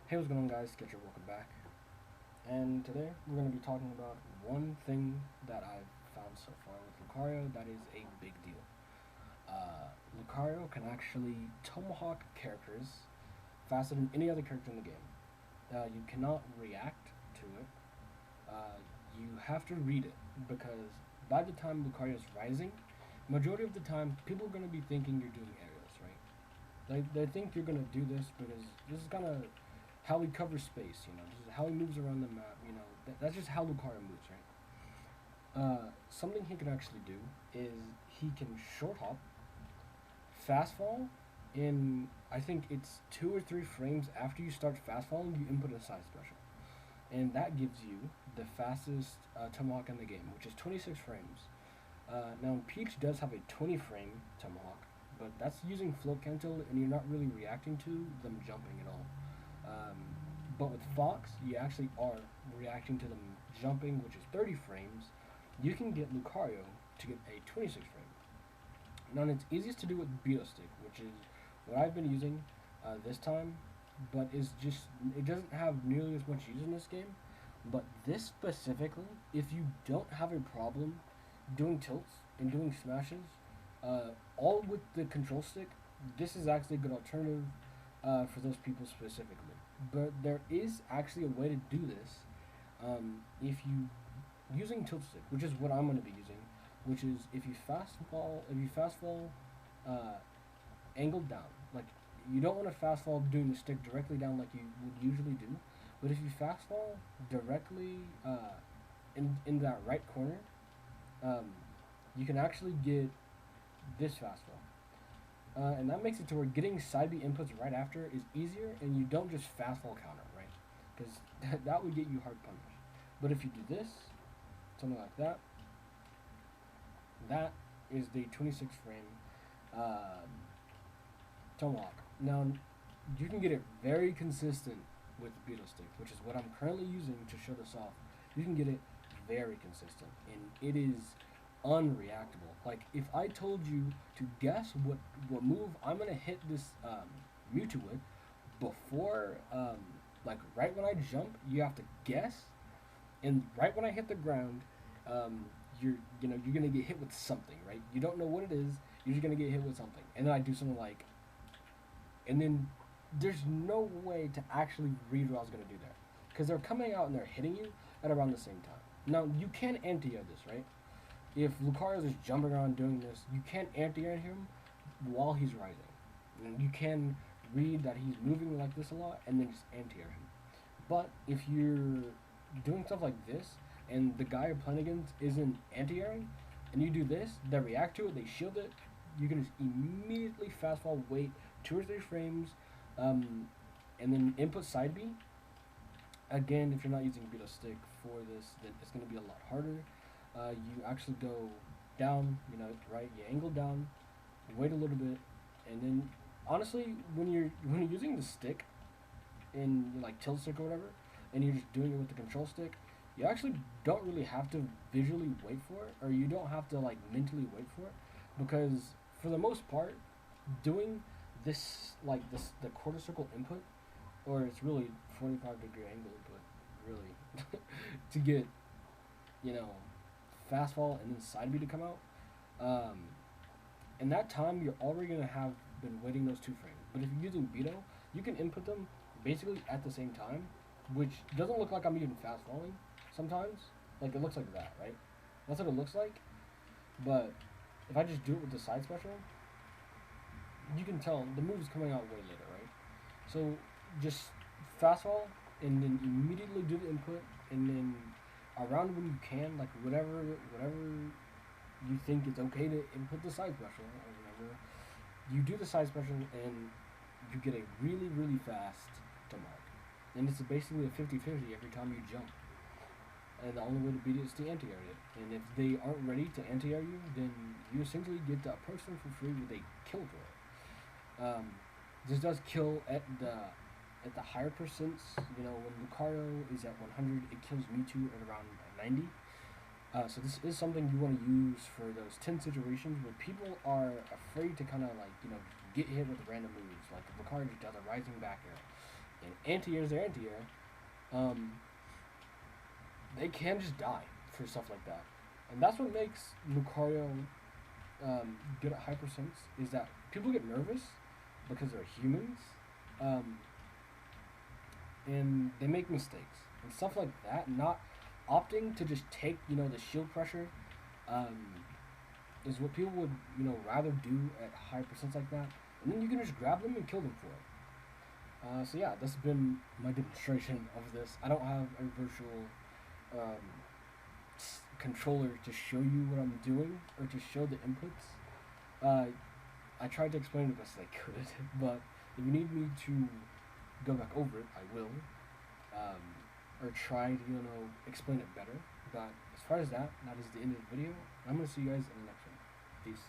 Hey, what's going on, guys? Sketcher, welcome back. And today we're going to be talking about one thing that I've found so far with Lucario that is a big deal. Lucario can actually Tomahawk characters faster than any other character in the game. You cannot react to it. You have to read it because by the time Lucario is rising, majority of the time people are going to be thinking you're doing aerials, right? They think you're going to do this because this is kind of how he covers space, this is how he moves around the map, that's just how Lucario moves, right? Something he can actually do is he can short hop, fast fall, in I think it's 2 or 3 frames after you start fast falling, you input a side special. And that gives you the fastest Tomahawk in the game, which is 26 frames. Now, Peach does have a 20 frame Tomahawk, but that's using float cancel, and you're not really reacting to them jumping at all. Um, but with Fox, you actually are reacting to them jumping, which is 30 frames. You can get Lucario to get a 26 frame. Now, it's easiest to do with Beetle Stick, which is what I've been using this time, but it doesn't have nearly as much use in this game. But this specifically, if you don't have a problem doing tilts and doing smashes, all with the control stick, this is actually a good alternative for those people specifically. But there is actually a way to do this if you using tilt stick, which is what I'm going to be using, which is if you fast fall angled down, like you don't want to fast fall doing the stick directly down like you would usually do, but if you fast fall directly in that right corner, um, you can actually get this fast fall. And that makes it to where getting side B inputs right after is easier, and you don't just fast fall counter, right? Because that would get you hard punish. But if you do this, something like that, that is the 26 frame Tomahawk. Now, you can get it very consistent with the Beetle Stick, which is what I'm currently using to show this off. You can get it very consistent, and it is unreactable. Like, if I told you to guess what move I'm gonna hit this Mewtwo with before, like right when I jump, you have to guess, and right when I hit the ground, you're gonna get hit with something, right? You don't know what it is. You're just gonna get hit with something, and then I do something like, and then there's no way to actually read what I was gonna do there, because they're coming out and they're hitting you at around the same time. Now you can anti-air this, right? If Lucario's just jumping around doing this, you can't anti-air him while he's rising. And you can read that he's moving like this a lot and then just anti-air him. But if you're doing stuff like this and the guy you're playing against isn't anti-airing, and you do this, they react to it, they shield it, you can just immediately fast fall, wait 2 or 3 frames, and then input side B. Again, if you're not using Beetle Stick for this, then it's going to be a lot harder. You actually go down, right? You angle down, wait a little bit, and then honestly, when you're using the stick in like tilt stick or whatever, and you're just doing it with the control stick, you actually don't really have to visually wait for it, or you don't have to like mentally wait for it, because for the most part, doing this the quarter circle input, or it's really 45-degree angle input, really, to get you know fast fall and then side B to come out. In that time, you're already gonna have been waiting those 2 frames. But if you're using Beto, you can input them basically at the same time, which doesn't look like I'm even fast falling sometimes. Like it looks like that, right? That's what it looks like. But if I just do it with the side special, you can tell the move is coming out way later, right? So just fast fall and then immediately do the input, and then around when you can, like whatever you think it's okay to input the side special or whatever, you do the side special and you get a really, really fast Tomahawk. And it's basically a 50-50 every time you jump. And the only way to beat it is to anti-air it. And if they aren't ready to anti-air you, then you essentially get to approach them for free with a kill throw. This does kill at the higher percents. When Lucario is at 100, it kills Mewtwo at around 90. So this is something you want to use for those 10 situations where people are afraid to kind of get hit with random moves. Like Lucario just does a rising back air. and anti-airs are anti-air, they can just die for stuff like that. And that's what makes Lucario good at hypersinks, is that people get nervous because they're humans, and they make mistakes and stuff like that. Not opting to just take the shield pressure, is what people would rather do at high percents like that, and then you can just grab them and kill them for it. So yeah, that's been my demonstration of this. I don't have a virtual um, controller to show you what I'm doing or to show the inputs. I tried to explain it best I could, but if you need me to go back over it, I will, or try to explain it better. But as far as that is the end of the video. I'm gonna see you guys in the next one. Peace.